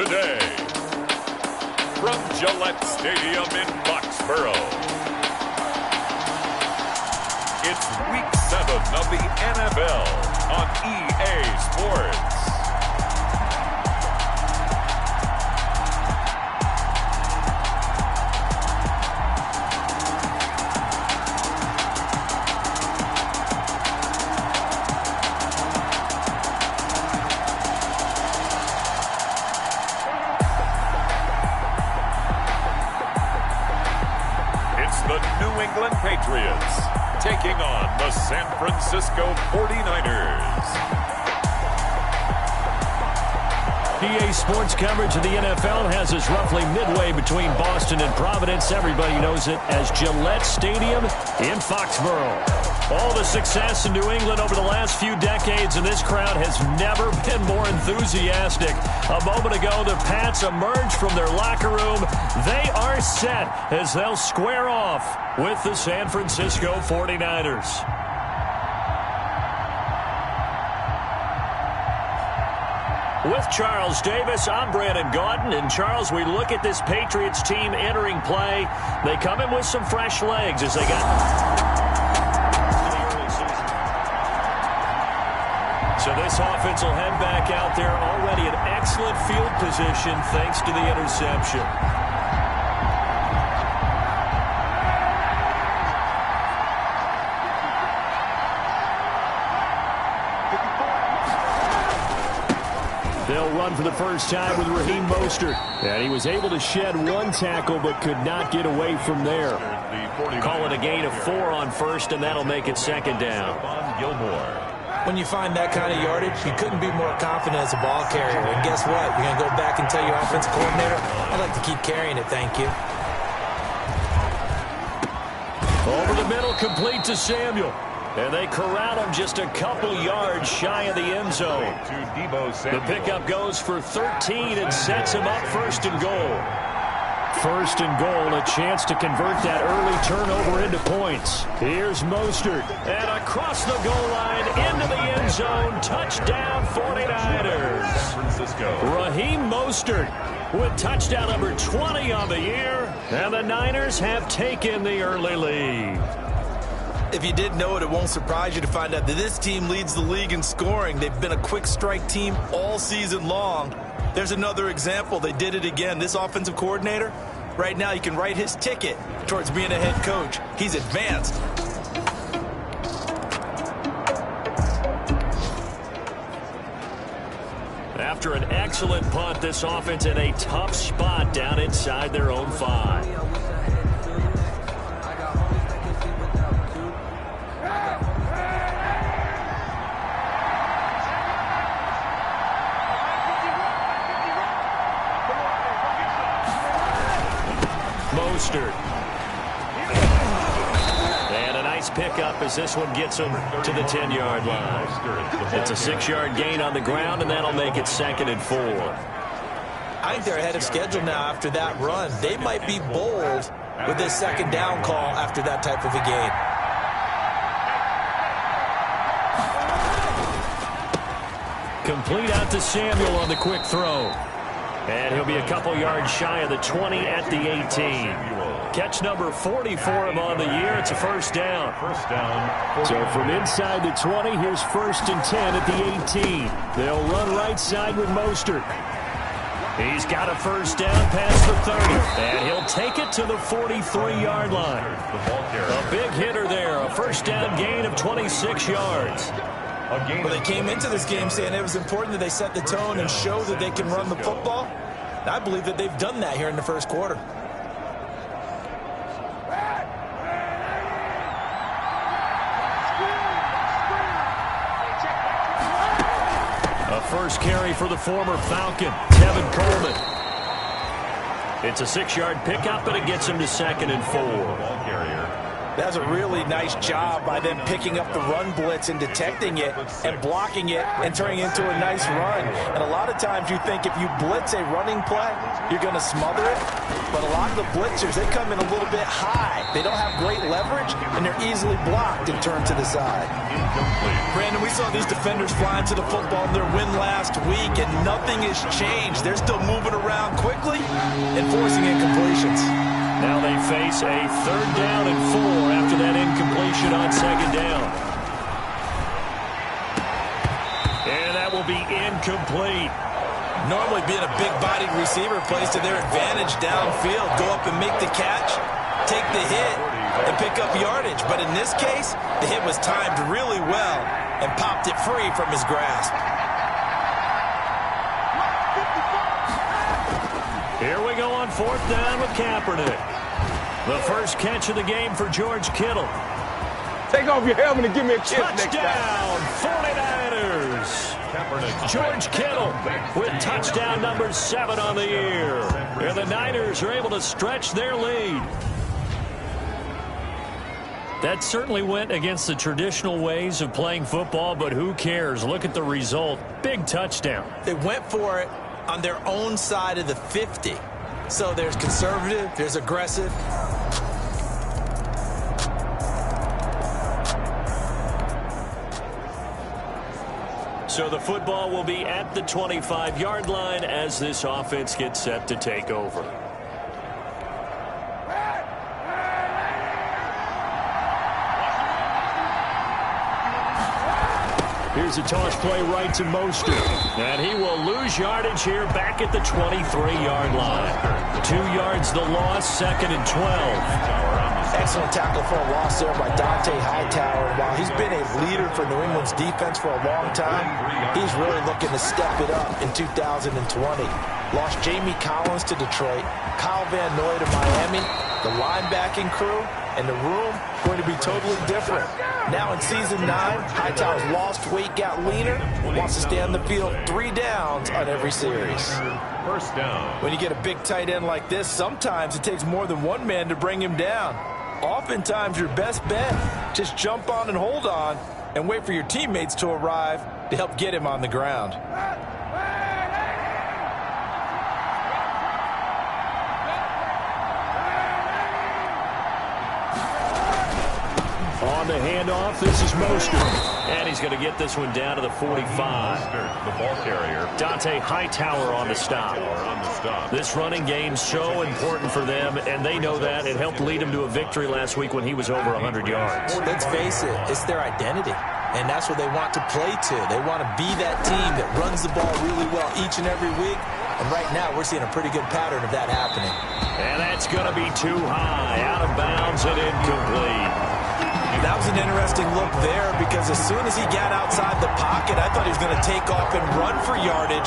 today. From Gillette Stadium in Foxborough, it's Week 7 of the NFL on EA Sports. The New England Patriots taking on the San Francisco 49ers. EA Sports coverage of the NFL has us roughly midway between Boston and Providence. Everybody knows it as Gillette Stadium in Foxborough. All the success in New England over the last few decades, and this crowd has never been more enthusiastic. A moment ago, the Pats emerged from their locker room. They are set as they'll square off with the San Francisco 49ers. With Charles Davis, I'm Brandon Gaudin. And Charles, we look at this Patriots team entering play. They come in with some fresh legs as they got... So this offense will head back out there already in excellent field position thanks to the interception. They'll run for the first time with Raheem Mostert. And he was able to shed one tackle but could not get away from there. Call it a gain of 4 on first, and that'll make it second down. When you find that kind of yardage, you couldn't be more confident as a ball carrier. And guess what? You're going to go back and tell your offensive coordinator, I'd like to keep carrying it, thank you. Over the middle, complete to Samuel. And they corral him just a couple yards shy of the end zone. The pickup goes for 13 and sets him up first and goal. First and goal, a chance to convert that early turnover into points. Here's Mostert. And across the goal line, into the end zone. Touchdown, 49ers. San Francisco. Raheem Mostert with touchdown number 20 on the year. And the Niners have taken the early lead. If you didn't know it, it won't surprise you to find out that this team leads the league in scoring. They've been a quick strike team all season long. There's another example. They did it again. This offensive coordinator, right now, you can write his ticket towards being a head coach. He's advanced. After an excellent punt, this offense in a tough spot down inside their own 5. Mostert. And a nice pickup as this one gets him to the 10-yard line. It's a 6-yard gain on the ground, and that'll make it second and 4. I think they're ahead of schedule now after that run. They might be bold with this second down call after that type of a gain. Complete out to Samuel on the quick throw. And he'll be a couple yards shy of the 20 at the 18. Catch number 40 for him on the year. It's a first down. So from inside the 20, here's first and 10 at the 18. They'll run right side with Mostert. He's got a first down past the 30. And he'll take it to the 43-yard line. A big hitter there. A first down gain of 26 yards. Well, they came into this game saying it was important that they set the tone and show that they can run the football. And I believe that they've done that here in the first quarter. A first carry for the former Falcon, Tevin Coleman. It's a 6-yard pickup, but it gets him to second and 4. That's a really nice job by them picking up the run blitz and detecting it and blocking it and turning it into a nice run. And a lot of times you think if you blitz a running play, you're going to smother it. But a lot of the blitzers, they come in a little bit high. They don't have great leverage, and they're easily blocked and turned to the side. Brandon, we saw these defenders flying to the football in their win last week, and nothing has changed. They're still moving around quickly and forcing incompletions. Now they face a 3rd down and 4 after that incompletion on 2nd down. And that will be incomplete. Normally being a big-bodied receiver plays to their advantage downfield. Go up and make the catch, take the hit, and pick up yardage. But in this case, the hit was timed really well and popped it free from his grasp. Here we go on 4th down with Kaepernick. The first catch of the game for George Kittle. Take off your helmet and give me a kiss next time. Touchdown, 49ers. George Kittle with touchdown number 7 on the year. And the Niners are able to stretch their lead. That certainly went against the traditional ways of playing football, but who cares? Look at the result. Big touchdown. They went for it on their own side of the 50. So there's conservative, there's aggressive. So the football will be at the 25-yard line as this offense gets set to take over. Here's a toss play right to Mostert. And he will lose yardage here back at the 23-yard line. 2 yards the loss, 2nd and 12. Excellent tackle for a loss there by Dante Hightower. And while he's been a leader for New England's defense for a long time, he's really looking to step it up in 2020. Lost Jamie Collins to Detroit, Kyle Van Noy to Miami, the linebacking crew, and the room going to be totally different. Now in season 9, Hightower's lost weight, got leaner, wants to stay on the field 3 downs on every series. First down. When you get a big tight end like this, sometimes it takes more than one man to bring him down. Oftentimes your best bet, just jump on and hold on and wait for your teammates to arrive to help get him on the ground. On the handoff, this is Mostert. And he's going to get this one down to the 45. The ball carrier. Dante Hightower on the stop. This running game's so important for them, and they know that. It helped lead them to a victory last week when he was over 100 yards. Let's face it, it's their identity, and that's what they want to play to. They want to be that team that runs the ball really well each and every week, and right now we're seeing a pretty good pattern of that happening. And that's going to be too high, out of bounds and incomplete. That was an interesting look there because as soon as he got outside the pocket, I thought he was going to take off and run for yardage.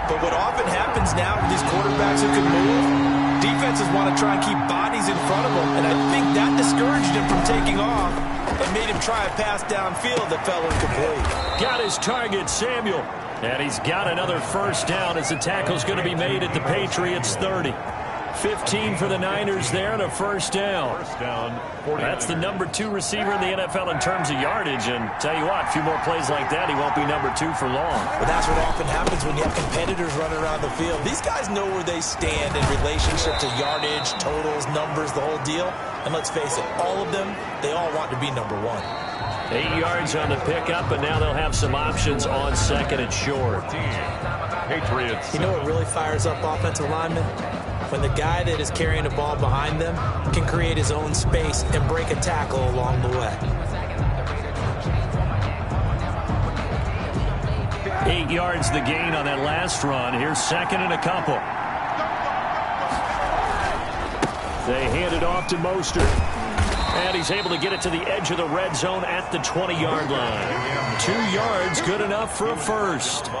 But what often happens now with these quarterbacks who can move, defenses want to try and keep bodies in front of them. And I think that discouraged him from taking off and made him try a pass downfield that fell incomplete. Got his target, Samuel. And he's got another first down as the tackle's going to be made at the Patriots' 30. 15 for the Niners there and a first down. That's the number 2 receiver in the NFL in terms of yardage. And tell you what, a few more plays like that, he won't be number 2 for long. But that's what often happens when you have competitors running around the field. These guys know where they stand in relationship to yardage, totals, numbers, the whole deal. And let's face it, all of them, they all want to be number 1. 8 yards on the pickup, and now they'll have some options on 2nd and short. Patriots. You know what really fires up offensive linemen? When the guy that is carrying the ball behind them can create his own space and break a tackle along the way. 8 yards the gain on that last run. Here's 2nd and a couple. They hand it off to Mostert. And he's able to get it to the edge of the red zone at the 20-yard line. 2 yards, good enough for a first.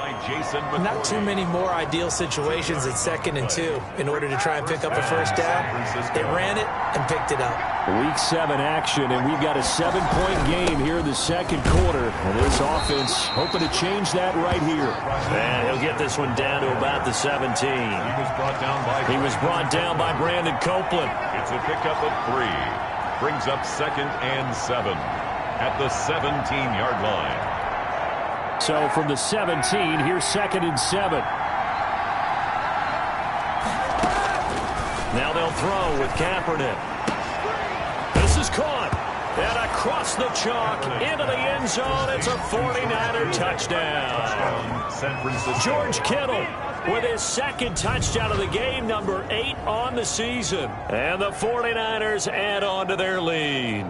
Not too many more ideal situations at 2nd and 2 in order to try and pick up a first down. They ran it and picked it up. Week 7 action, and we've got a 7-point game here in the second quarter. And this offense hoping to change that right here. And he'll get this one down to about the 17. He was brought down by Brandon Copeland. It's a pickup of 3. brings up 2nd and 7 at the 17-yard line. So from the 17, here's 2nd and 7. Now they'll throw with Kaepernick. This is caught. And across the chalk into the end zone. It's a 49er touchdown. San Francisco. George Kittle with his 2nd touchdown of the game, number 8 on the season. And the 49ers add on to their lead.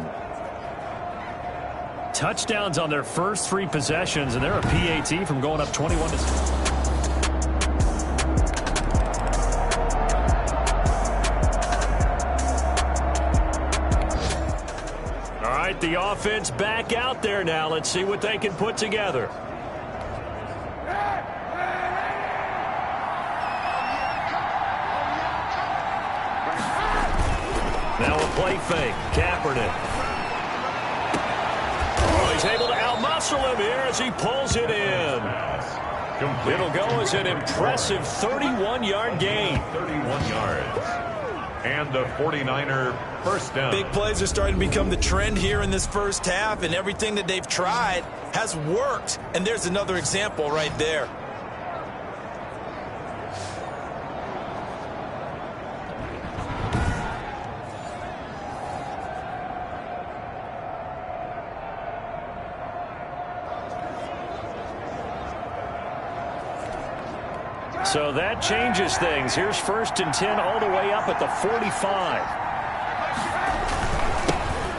Touchdowns on their first 3 possessions, and they're a PAT from going up 21-6. The offense back out there now. Let's see what they can put together. Now a play fake. Kaepernick. Oh, he's able to outmuscle him here as he pulls it in. It'll go as an impressive 31-yard gain. 31 yards. And the 49er first down. Big plays are starting to become the trend here in this first half, and everything that they've tried has worked. And there's another example right there. So that changes things. Here's 1st and 10 all the way up at the 45.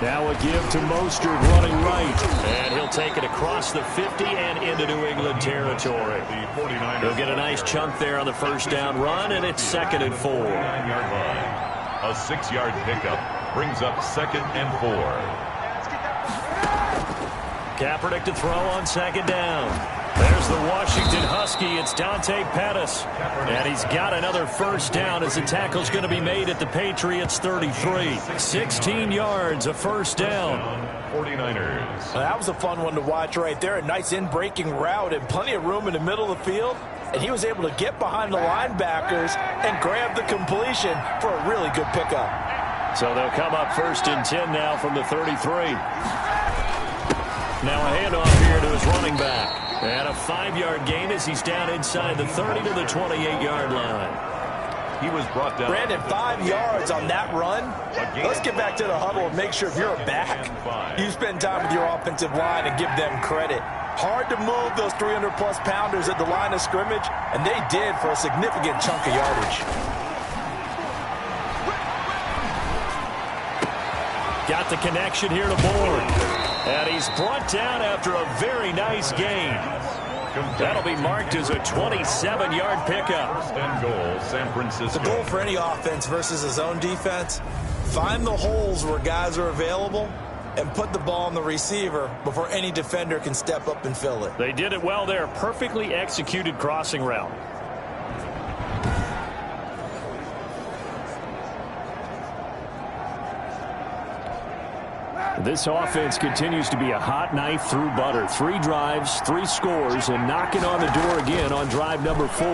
Now a give to Mostert running right. And he'll take it across the 50 and into New England territory. He'll get a nice chunk there on the first down run, and it's 2nd and 4. 9-yard line. A 6-yard pickup brings up 2nd and 4. Kaepernick to throw on 2nd down. There's the Washington Husky. It's Dante Pettis. And he's got another first down as the tackle's going to be made at the Patriots 33. 16 yards, a first down. 49ers. That was a fun one to watch right there. A nice in-breaking route and plenty of room in the middle of the field. And he was able to get behind the linebackers and grab the completion for a really good pickup. So they'll come up 1st and 10 now from the 33. Now a handoff here to his running back. And a 5-yard gain as he's down inside the 30 to the 28-yard line. He was brought down. Brandon, 5 yards on that run. Let's get back to the huddle and make sure if you're a back, you spend time with your offensive line and give them credit. Hard to move those 300-plus pounders at the line of scrimmage, and they did for a significant chunk of yardage. Got the connection here to Bourne. And he's brought down after a very nice gain. That'll be marked as a 27-yard pickup. 1st and goal, San Francisco. The goal for any offense versus a zone defense, find the holes where guys are available and put the ball on the receiver before any defender can step up and fill it. They did it well there. Perfectly executed crossing route. This offense continues to be a hot knife through butter. 3 drives, 3 scores, and knocking on the door again on drive number 4.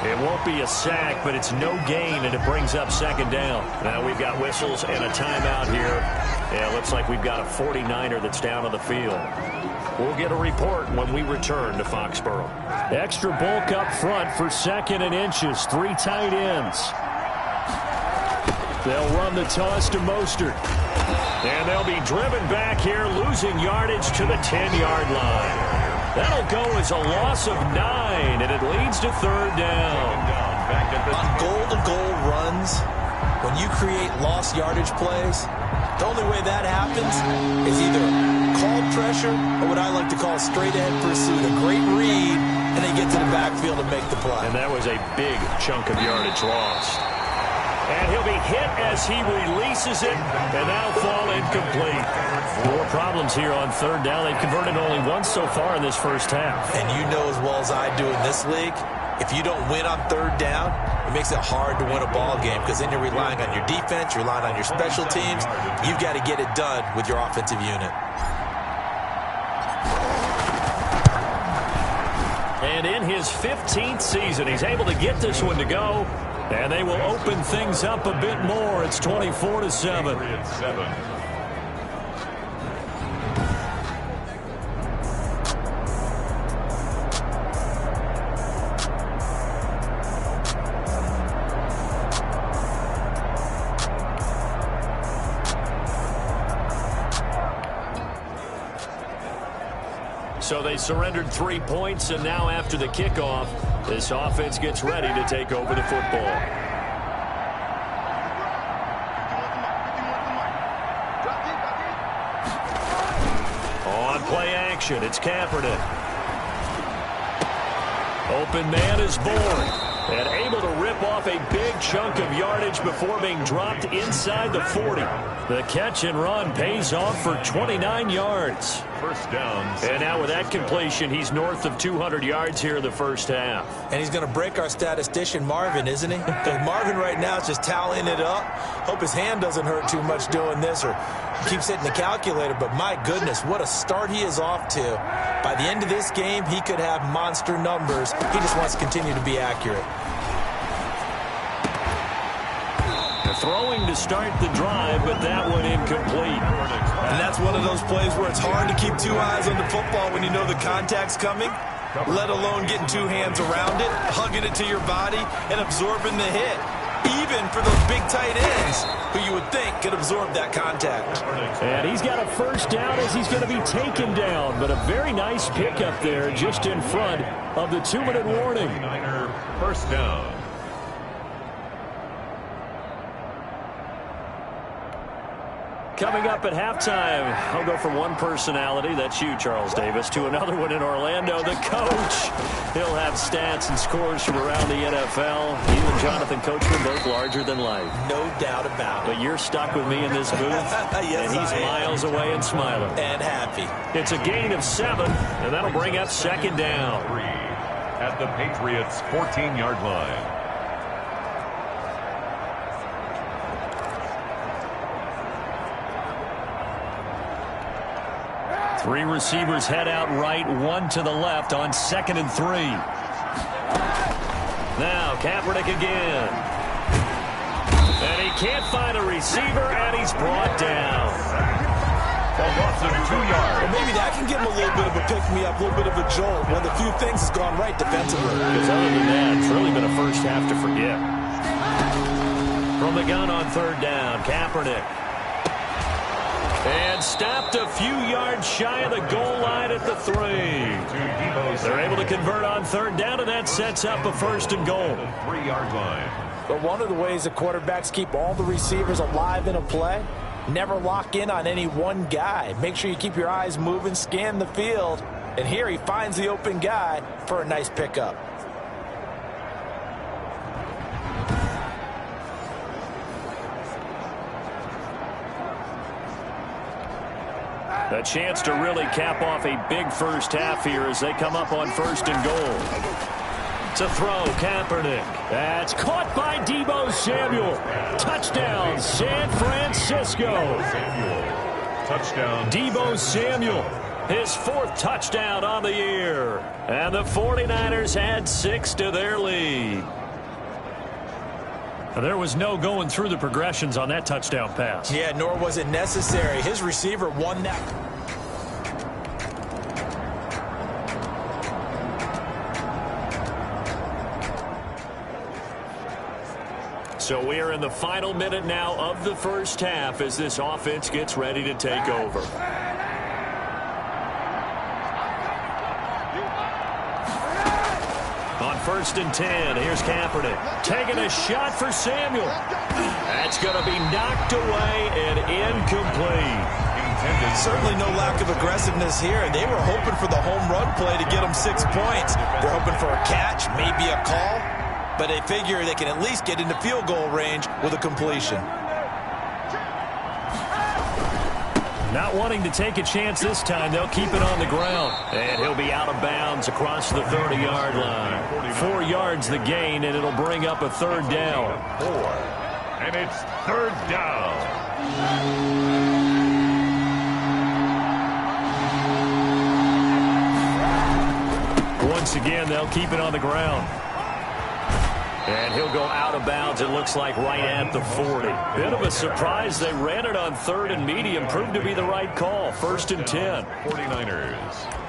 It won't be a sack, but it's no gain, and it brings up 2nd down. Now we've got whistles and a timeout here. Yeah, it looks like we've got a 49er that's down on the field. We'll get a report when we return to Foxborough. Extra bulk up front for 2nd and inches. 3 tight ends. They'll run the toss to Mostert. And they'll be driven back here, losing yardage to the 10-yard line. That'll go as a loss of 9, and it leads to 3rd down. On goal-to-goal runs, when you create lost yardage plays, the only way that happens is either called pressure or what I like to call straight-ahead pursuit. A great read, and they get to the backfield and make the play. And that was a big chunk of yardage lost. And he'll be hit as he releases it, and that'll fall incomplete. 4 problems here on 3rd down. They've converted only once so far in this first half. And you know as well as I do in this league, if you don't win on 3rd down, it makes it hard to win a ball game because then you're relying on your defense, you're relying on your special teams. You've got to get it done with your offensive unit. And in his 15th season, he's able to get this one to go. And they will open things up a bit more. It's 24-7. So they surrendered 3 points, and now after the kickoff, this offense gets ready to take over the football. On play action, it's Kaepernick. Open man is born. And able to rip off a big chunk of yardage before being dropped inside the 40. The catch and run pays off for 29 yards. First down. And now with that completion, he's north of 200 yards here in the first half. And he's going to break our statistician, Marvin, isn't he? Because Marvin right now is just tallying it up. Hope his hand doesn't hurt too much doing this or keeps hitting the calculator. But my goodness, what a start he is off to. By the end of this game, he could have monster numbers. He just wants to continue to be accurate. Throwing to start the drive, but that one incomplete. And that's one of those plays where it's hard to keep two eyes on the football when you know the contact's coming, let alone getting two hands around it, hugging it to your body, and absorbing the hit. Even for those big tight ends who you would think could absorb that contact. And he's got a first down as he's going to be taken down, but a very nice pickup there just in front of the 2-minute warning. First down. Coming up at halftime, I'll go from one personality, that's you, Charles Davis, to another one in Orlando, the coach. He'll have stats and scores from around the NFL. You and Jonathan Coachman both larger than life. No doubt about it. But you're stuck with me in this booth, yes, and he's miles away and smiling. And happy. It's a gain of 7, and that'll bring up second down. 3 at the Patriots' 14-yard line. Three receivers head out right, one to the left on 2nd and 3. Now Kaepernick again. And he can't find a receiver, and he's brought down. A loss of 2 yards. Well, maybe that can give him a little bit of a pick-me-up, a little bit of a jolt. One of the few things has gone right defensively. Because other than that, it's really been a first half to forget. From the gun on 3rd down, Kaepernick. And stopped a few yards shy of the goal line at the 3. They're able to convert on 3rd down, and that sets up a 1st and goal. 3-yard line. But one of the ways that quarterbacks keep all the receivers alive in a play, never lock in on any one guy. Make sure you keep your eyes moving, scan the field. And here he finds the open guy for a nice pickup. A chance to really cap off a big first half here as they come up on 1st and goal. To throw, Kaepernick. That's caught by Deebo Samuel. Touchdown, San Francisco. Touchdown. Deebo Samuel, his 4th touchdown on the year. And the 49ers add 6 to their lead. There was no going through the progressions on that touchdown pass. Yeah, nor was it necessary. His receiver won that. So we are in the final minute now of the first half as this offense gets ready to take over. On 1st and 10, here's Kaepernick. Taking a shot for Samuel. That's going to be knocked away and incomplete. Certainly no lack of aggressiveness here. They were hoping for the home run play to get them 6 points. They're hoping for a catch, maybe a call. But they figure they can at least get into field goal range with a completion. Not wanting to take a chance this time, they'll keep it on the ground. And he'll be out of bounds across the 30-yard line. 4 yards the gain, and it'll bring up a 3rd down. 4. And it's 3rd down. Once again, they'll keep it on the ground. And he'll go out of bounds, it looks like, right at the 40. Bit of a surprise. They ran it on 3rd and medium. Proved to be the right call. 1st and 10. 49ers.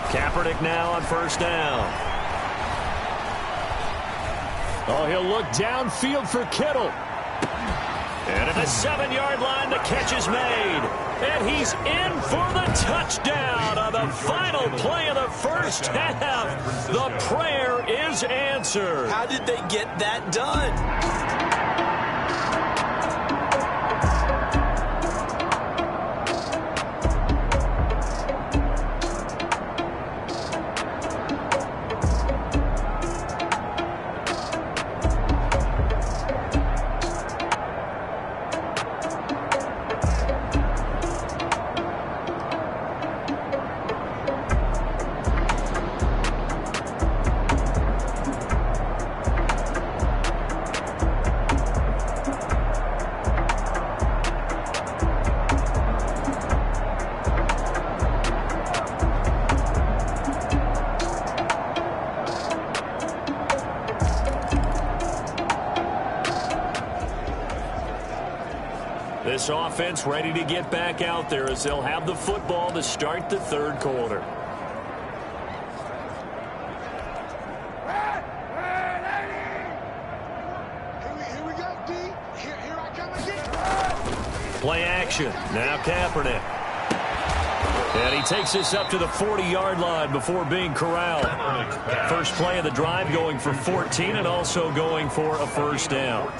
Kaepernick now on 1st down. Oh, he'll look downfield for Kittle. And at the 7-yard line, the catch is made. And he's in for the touchdown on the final play of the first half. The prayer is answered. How did they get that done? This offense ready to get back out there as they'll have the football to start the 3rd quarter. Here we go, D. Here I come again. Play action. Now Kaepernick. And he takes this up to the 40-yard line before being corralled. First play of the drive, going for 14 and also going for a 1st down.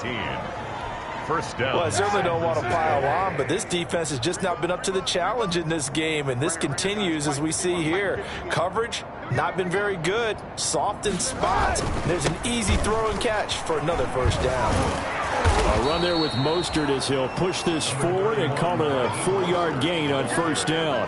1st down. Well, I certainly don't want to pile on, but this defense has just not been up to the challenge in this game, and this continues as we see here. Coverage, not been very good. Soft in spots. There's an easy throw and catch for another 1st down. A run there with Mostert as he'll push this forward and call it a 4-yard gain on 1st down.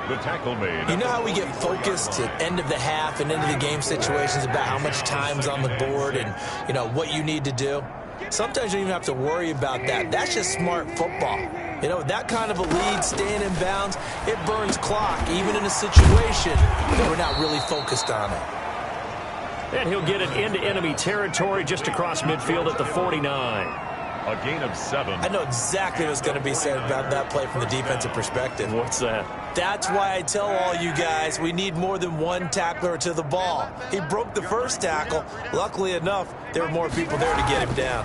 The tackle made. You know how we get focused at end of the half and into the game situations about how much time's on the board and, you know, what you need to do? Sometimes you don't even have to worry about that. That's just smart football. You know, that kind of a lead, staying in bounds, it burns clock, even in a situation that we're not really focused on it. And he'll get it into enemy territory just across midfield at the 49. A gain of 7. I know exactly what's going to be said about that play from the defensive perspective. What's that? That's why I tell all you guys we need more than one tackler to the ball. He broke the first tackle. Luckily enough, there were more people there to get him down.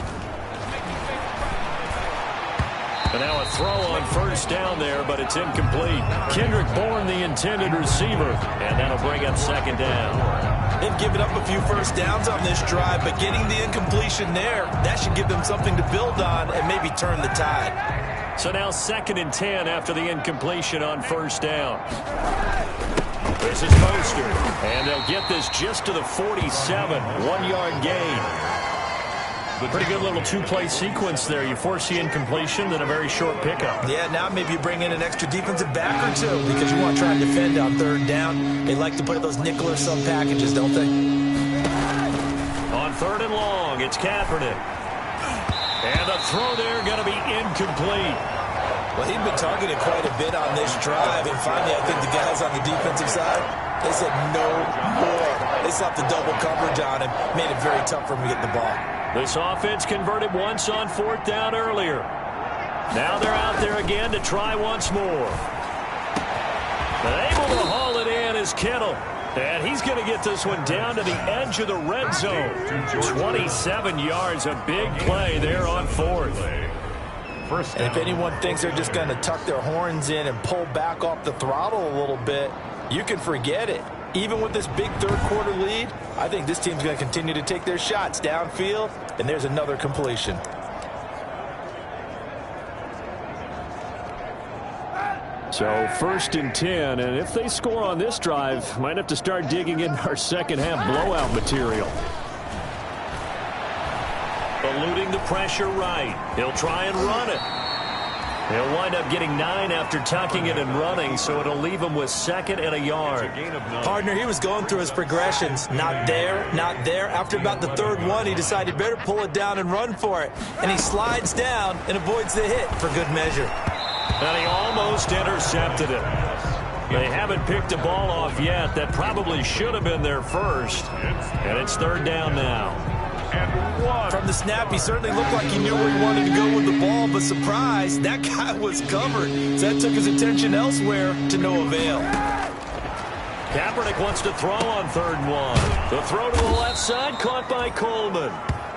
And now a throw on 1st down there, but it's incomplete. Kendrick Bourne, the intended receiver, and that'll bring up 2nd down. They've given up a few 1st downs on this drive, but getting the incompletion there, that should give them something to build on and maybe turn the tide. So now 2nd and 10 after the incompletion on 1st down. This is Mostert, and they'll get this just to the 47, 1-yard gain. Pretty good little 2-play sequence there. You force the incompletion, then a very short pickup. Yeah, now maybe you bring in an extra defensive back or two because you want to try and defend on 3rd down. They like to put those nickel or sub packages, don't they? On 3rd and long, it's Kaepernick. And the throw there going to be incomplete. Well, he'd been targeted quite a bit on this drive, and finally I think the guys on the defensive side, they said no more. They slapped the double coverage on him, made it very tough for him to get the ball. This offense converted once on 4th down earlier. Now they're out there again to try once more. And able to haul it in is Kittle. And he's going to get this one down to the edge of the red zone. 27 yards, a big play there on 4th. And if anyone thinks they're just going to tuck their horns in and pull back off the throttle a little bit, you can forget it. Even with this big 3rd quarter lead, I think this team's going to continue to take their shots downfield, and there's another completion. So 1st and 10, and if they score on this drive, might have to start digging in our 2nd half blowout material. Eluding the pressure right. He'll try and run it. He'll wind up getting 9 after tucking it and running, so it'll leave him with 2nd and a yard. Partner, he was going through his progressions. Not there, not there. After about the 3rd one, he decided better pull it down and run for it. And he slides down and avoids the hit for good measure. And he almost intercepted it. They haven't picked a ball off yet. That probably should have been their first. And it's 3rd down now. From the snap, he certainly looked like he knew where he wanted to go with the ball, but surprise, that guy was covered. So that took his attention elsewhere to no avail. Kaepernick wants to throw on 3rd and 1. The throw to the left side, caught by Coleman.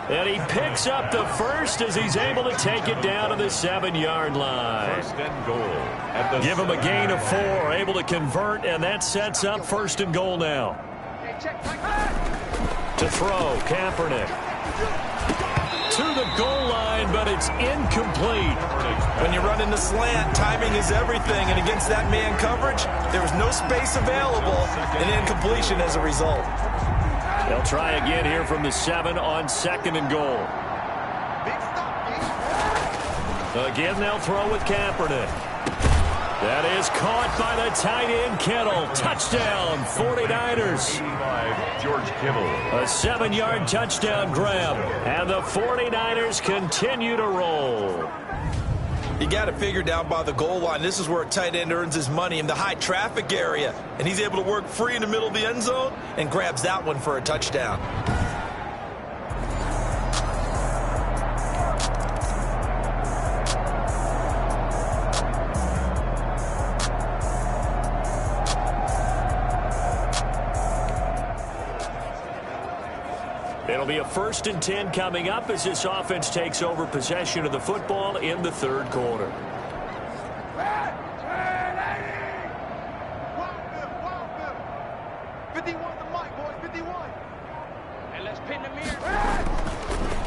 And he picks up the first as he's able to take it down to the 7-yard line. 1st and goal. Give him a gain of 4, able to convert, and that sets up 1st and goal now. To throw, Kaepernick. To the goal line, but it's incomplete. When you run in the slant, timing is everything, and against that man coverage, there was no space available, and incompletion as a result. They'll try again here from the 7 on 2nd and goal. Again, they'll throw with Kaepernick. That is caught by the tight end, Kittle. Touchdown, 49ers. George Kittle. A 7-yard touchdown grab. And the 49ers continue to roll. You got to figure down by the goal line. This is where a tight end earns his money in the high traffic area. And he's able to work free in the middle of the end zone and grabs that one for a touchdown. It'll be a 1st and 10 coming up as this offense takes over possession of the football in the 3rd quarter.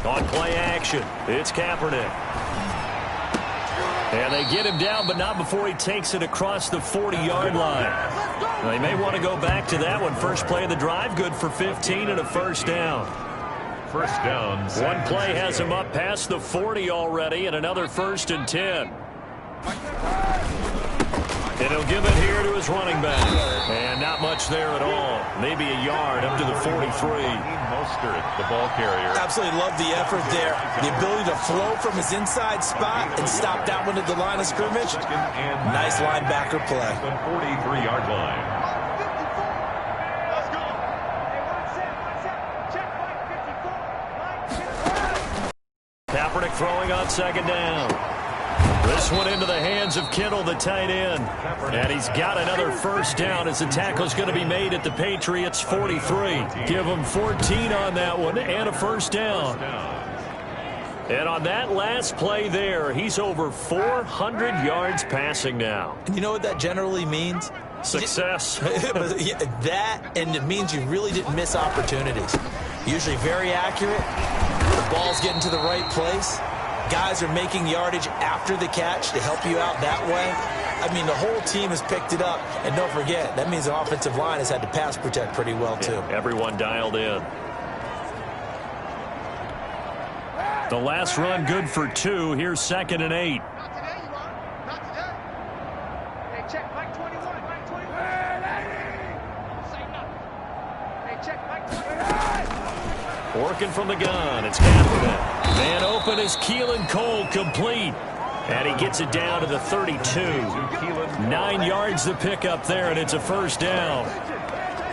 On play action, it's Kaepernick. And they get him down, but not before he takes it across the 40-yard line. They may want to go back to that one. First play of the drive, good for 15 and a 1st down. 1st down. One play has him up past the 40 already, and another 1st and 10. And he'll give it here to his running back. And not much there at all. Maybe a yard up to the 43. Mostert, the ball carrier. Absolutely love the effort there. The ability to flow from his inside spot and stop that one at the line of scrimmage. Nice linebacker play. The 43-yard line. Kaepernick throwing on 2nd down. This one into the hands of Kittle, the tight end. And he's got another 1st down as the tackle's going to be made at the Patriots' 43. Give him 14 on that one and a 1st down. And on that last play there, he's over 400 yards passing now. And you know what that generally means? Success. That, and it means you really didn't miss opportunities. Usually very accurate. The ball's getting to the right place. Guys are making yardage after the catch to help you out that way. I mean, the whole team has picked it up. And don't forget, that means the offensive line has had to pass protect pretty well, too. Yeah, everyone dialed in. The last run good for 2. Here's 2nd and 8. Not today, you are. Not today. Hey, check Mike 21. Mike 21. Say nothing. Hey, check Mike 21. Working from the gun. It's Kaepernick. Man open is Keelan Cole, complete. And he gets it down to the 32. 9 yards to pick up there, and it's a 1st down.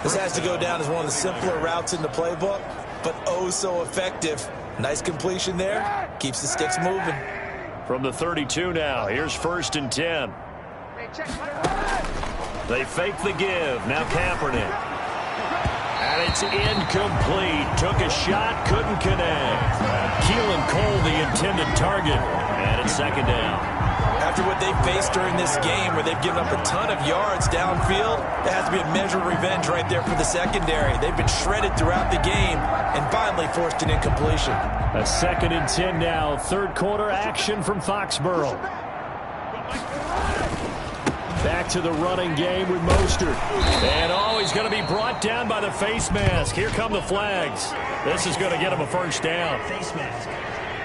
This has to go down as one of the simpler routes in the playbook, but oh so effective. Nice completion there. Keeps the sticks moving. From the 32 now, here's 1st and 10. They fake the give. Now Kaepernick. And it's incomplete. Took a shot, couldn't connect. Keelan Cole, the intended target. And it's 2nd down. After what they've faced during this game, where they've given up a ton of yards downfield, there has to be a measure of revenge right there for the secondary. They've been shredded throughout the game and finally forced an incompletion. A 2nd and 10 now. 3rd quarter action from Foxborough. Back to the running game with Mostert. And he's going to be brought down by the face mask. Here come the flags. This is going to get him a 1st down. Face mask.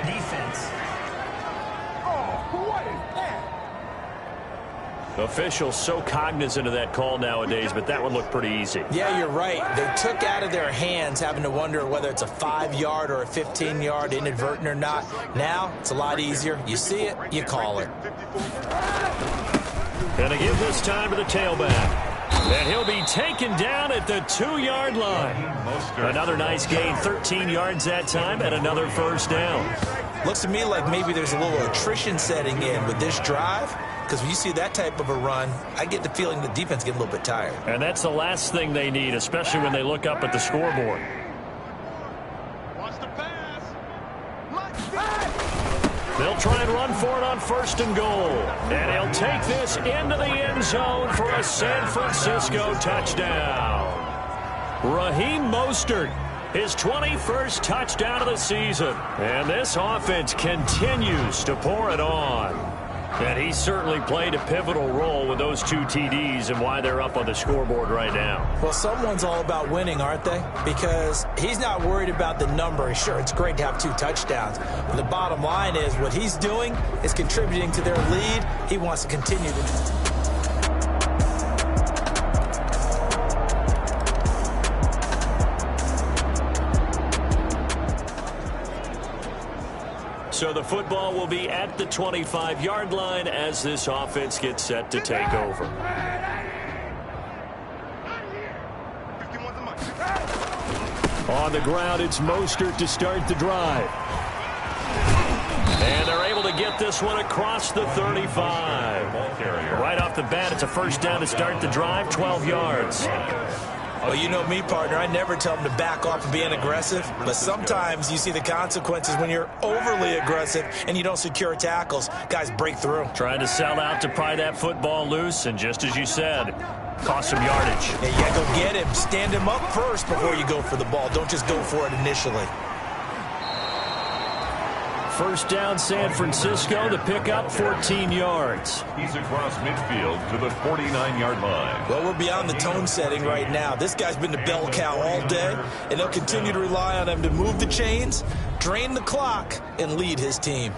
Defense. Oh, what is that? Officials so cognizant of that call nowadays, but that one looked pretty easy. Yeah, you're right. They took out of their hands having to wonder whether it's a 5-yard or a 15-yard inadvertent or not. Now, it's a lot easier. You see it, you call it. Gonna give this time to the tailback. And he'll be taken down at the 2-yard line. Another nice gain, 13 yards that time, and another first down. Looks to me like maybe there's a little attrition setting in with this drive, because when you see that type of a run, I get the feeling the defense gets a little bit tired. And that's the last thing they need, especially when they look up at the scoreboard. They'll try and run for it on 1st and goal. And he'll take this into the end zone for a San Francisco touchdown. Raheem Mostert, his 21st touchdown of the season. And this offense continues to pour it on. And he certainly played a pivotal role with those 2 TDs and why they're up on the scoreboard right now. Well, someone's all about winning, aren't they? Because he's not worried about the number. Sure, it's great to have 2 touchdowns. But the bottom line is what he's doing is contributing to their lead. He wants to continue to... So the football will be at the 25-yard line as this offense gets set to take over. On the ground, it's Mostert to start the drive. And they're able to get this one across the 35. Right off the bat, it's a first down to start the drive, 12 yards. Well, you know me, partner. I never tell them to back off and being aggressive. But sometimes you see the consequences when you're overly aggressive and you don't secure tackles. Guys break through. Trying to sell out to pry that football loose, and just as you said, cost some yardage. Yeah, you got to go get him. Stand him up first before you go for the ball. Don't just go for it initially. First down, San Francisco. The pickup, 14 yards. He's across midfield to the 49-yard line. Well, we're beyond the tone setting right now. This guy's been the bell cow all day, and they'll continue to rely on him to move the chains, drain the clock, and lead his team.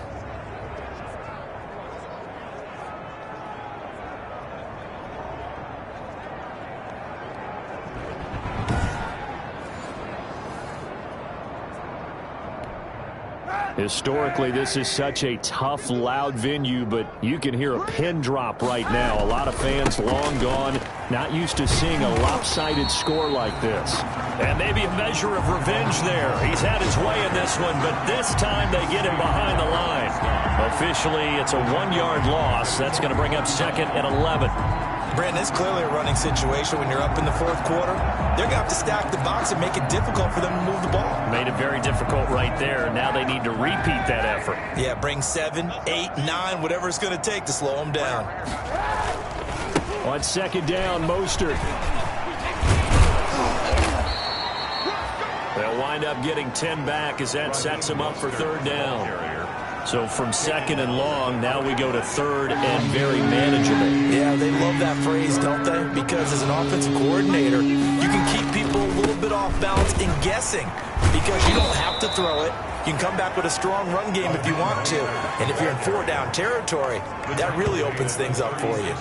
Historically, this is such a tough, loud venue, but you can hear a pin drop right now. A lot of fans long gone, not used to seeing a lopsided score like this. And maybe a measure of revenge there. He's had his way in this one, but this time they get him behind the line. Officially, it's a 1-yard loss. That's going to bring up 2nd and 11. Brandon, it's clearly a running situation when you're up in the 4th quarter. They're going to have to stack the box and make it difficult for them to move the ball. Made it very difficult right there. Now they need to repeat that effort. Yeah, bring 7, 8, 9, whatever it's going to take to slow them down. On 2nd down, Mostert. They'll wind up getting 10 back as that sets them up for 3rd down. So from 2nd and long, now we go to 3rd and very manageable. Yeah, they love that phrase, don't they? Because as an offensive coordinator, you can keep people a little bit off balance and guessing because you don't have to throw it. You can come back with a strong run game if you want to. And if you're in 4-down territory, that really opens things up for you.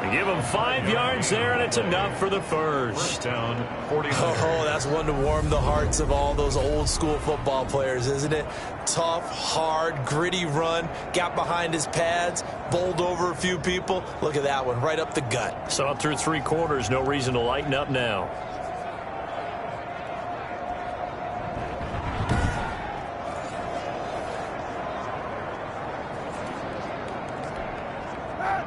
They give them 5 yards there, and it's enough for the first. Oh, that's one to warm the hearts of all those old school football players, isn't it? Tough, hard, gritty run. Got behind his pads, bowled over a few people. Look at that one, right up the gut. So up through 3 quarters, no reason to lighten up now.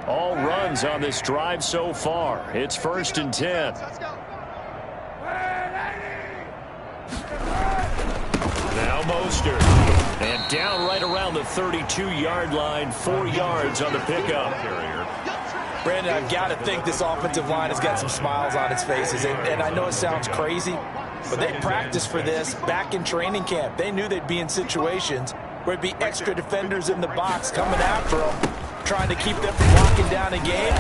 All runs on this drive so far. It's 1st and 10. Now Mostert. And down right around the 32-yard line, 4 yards on the pickup. Brandon, I've got to think this offensive line has got some smiles on its faces. And I know it sounds crazy, but they practiced for this back in training camp. They knew they'd be in situations where it'd be extra defenders in the box coming after them, trying to keep them from locking down a game.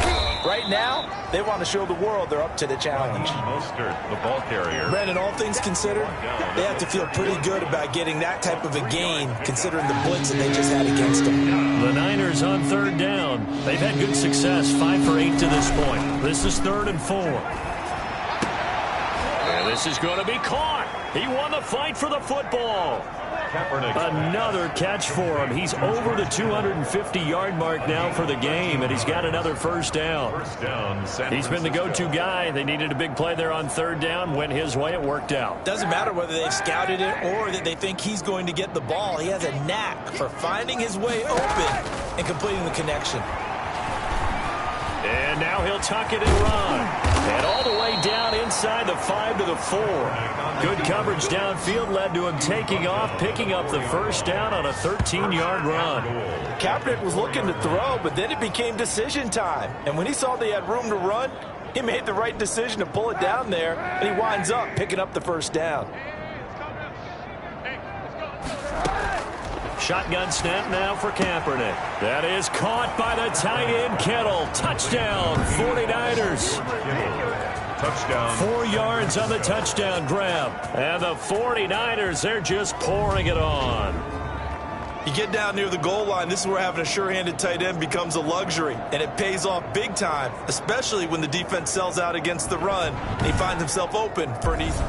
Right now, they want to show the world they're up to the challenge. Mostert, the ball carrier. Brandon, all things considered, they have to feel pretty good about getting that type of a gain, considering the blitz that they just had against them. The Niners on third down. They've had good success, 5 for 8 to this point. This is 3rd and 4. And this is going to be caught. He won the fight for the football. Another catch for him. He's over the 250-yard mark now for the game, and he's got another first down. He's been the go-to guy. They needed a big play there on third down. Went his way. It worked out. Doesn't matter whether they've scouted it or that they think he's going to get the ball. He has a knack for finding his way open and completing the connection. And now he'll tuck it and run. And all the way down inside the 5 to the 4. Good coverage downfield led to him taking off, picking up the first down on a 13-yard run. Kaepernick was looking to throw, but then it became decision time. And when he saw they had room to run, he made the right decision to pull it down there, and he winds up picking up the first down. Shotgun snap now for Kaepernick. That is caught by the tight end, Kittle. Touchdown, 49ers. Touchdown. 4 yards on the touchdown grab. And the 49ers, they're just pouring it on. You get down near the goal line, this is where having a sure-handed tight end becomes a luxury, and it pays off big time, especially when the defense sells out against the run, and he finds himself open for an easy...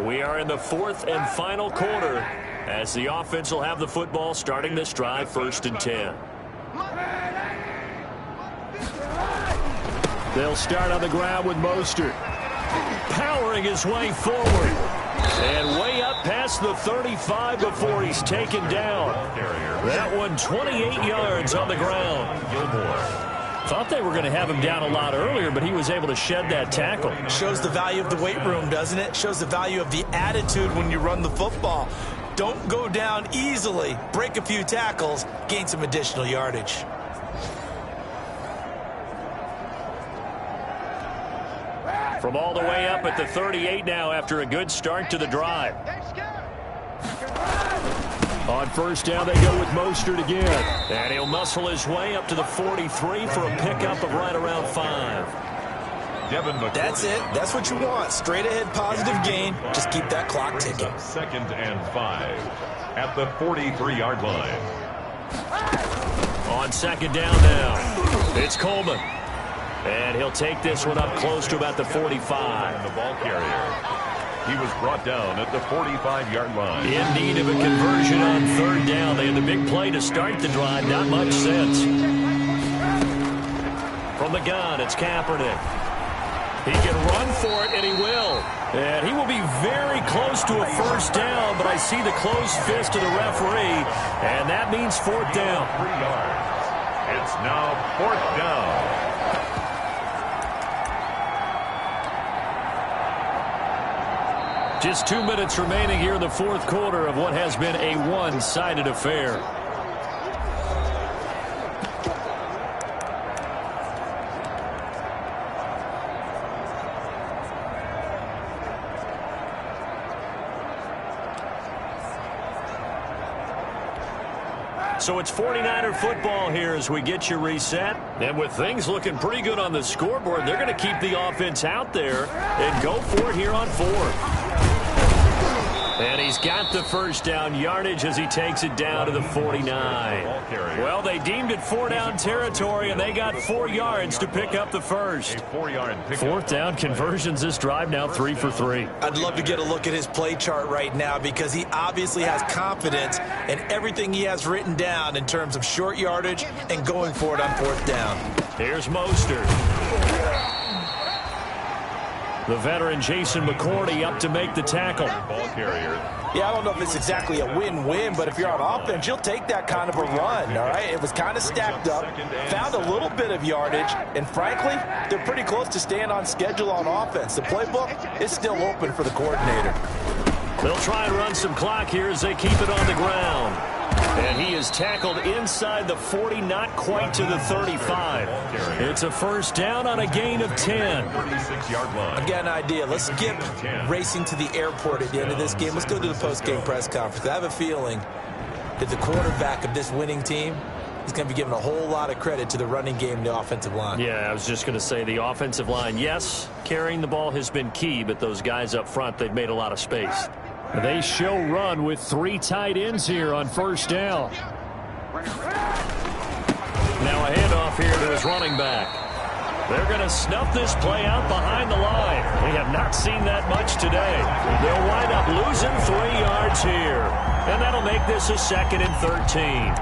We are in the 4th and final quarter as the offense will have the football starting this drive, 1st and 10. They'll start on the ground with Mostert. Powering his way forward. And way up past the 35 before he's taken down. That one 28 yards on the ground. Thought they were going to have him down a lot earlier, but he was able to shed that tackle. Shows the value of the weight room, doesn't it? Shows the value of the attitude when you run the football. Don't go down easily. Break a few tackles. Gain some additional yardage. From all the way up at the 38 now after a good start to the drive. On first down, they go with Mostert again. And he'll muscle his way up to the 43 for a pickup of right around 5. That's it. That's what you want. Straight ahead positive gain. Just keep that clock ticking. 2nd and 5 at the 43-yard line. On 2nd down now, it's Coleman. And he'll take this one up close to about the 45. The ball carrier. He was brought down at the 45-yard line. In need of a conversion on third down. They had the big play to start the drive. Not much sense. From the gun, it's Kaepernick. He can run for it, and he will. And he will be very close to a first down, but I see the closed fist of the referee, and that means 4th down. 3 yards. It's now 4th down. Just 2 minutes remaining here in the 4th quarter of what has been a one-sided affair. So it's 49er football here as we get you reset. And with things looking pretty good on the scoreboard, they're going to keep the offense out there and go for it here on 4th. And he's got the first down yardage as he takes it down to the 49. Well, they deemed it 4 down territory, and they got 4 yards to pick up the first. 4th down conversions this drive now 3 for 3. I'd love to get a look at his play chart right now because he obviously has confidence in everything he has written down in terms of short yardage and going for it on 4th down. Here's Mostert. The veteran Jason McCourty up to make the tackle. Ball carrier. Yeah, I don't know if it's exactly a win-win, but if you're on offense, you'll take that kind of a run, all right? It was kind of stacked up, found a little bit of yardage, and frankly, they're pretty close to staying on schedule on offense. The playbook is still open for the coordinator. They'll try and run some clock here as they keep it on the ground. And he is tackled inside the 40, not quite to the 35. It's a first down on a gain of 10. I got an idea. Let's skip racing to the airport at the end of this game. Let's go to the post-game press conference. I have a feeling that the quarterback of this winning team is going to be giving a whole lot of credit to the running game and the offensive line. Yeah, I was just going to say the offensive line, yes, carrying the ball has been key, but those guys up front, they've made a lot of space. They show run with 3 tight ends here on first down. Now a handoff here to his running back. They're going to snuff this play out behind the line. We have not seen that much today. They'll wind up losing 3 yards here. And that'll make this a 2nd and 13.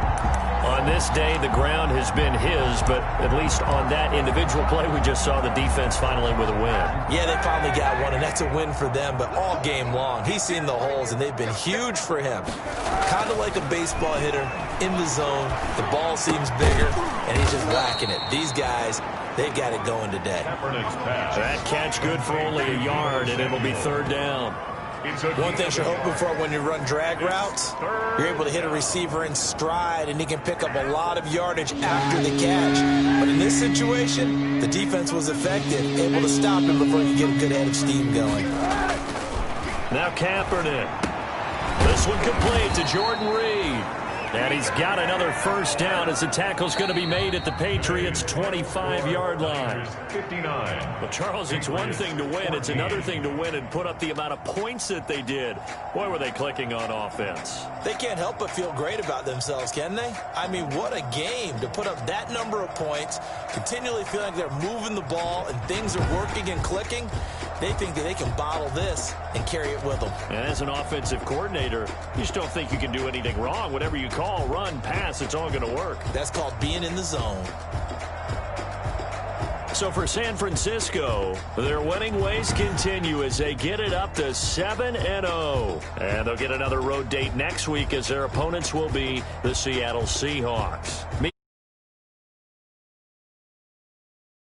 On this day, the ground has been his, but at least on that individual play, we just saw the defense finally with a win. Yeah, they finally got one, and that's a win for them, but all game long, he's seen the holes, and they've been huge for him. Kind of like a baseball hitter in the zone. The ball seems bigger, and he's just whacking it. These guys, they've got it going today. That catch good for only a yard, and it'll be 3rd down. One thing you're hoping for when you run drag routes, you're able to hit a receiver in stride, and he can pick up a lot of yardage after the catch. But in this situation, the defense was effective, able to stop him before he could get a good head of steam going. Now Kaepernick. This one complete to Jordan Reed. And he's got another first down as the tackle's going to be made at the Patriots' 25-yard line. 59. Well, Charles, it's one thing to win. It's another thing to win and put up the amount of points that they did. Boy, were they clicking on offense. They can't help but feel great about themselves, can they? I mean, what a game to put up that number of points, continually feeling like they're moving the ball and things are working and clicking. They think that they can bottle this and carry it with them. And as an offensive coordinator, you just don't think you can do anything wrong. Whatever you call, run, pass, it's all going to work. That's called being in the zone. So for San Francisco, their winning ways continue as they get it up to 7-0. And they'll get another road date next week as their opponents will be the Seattle Seahawks.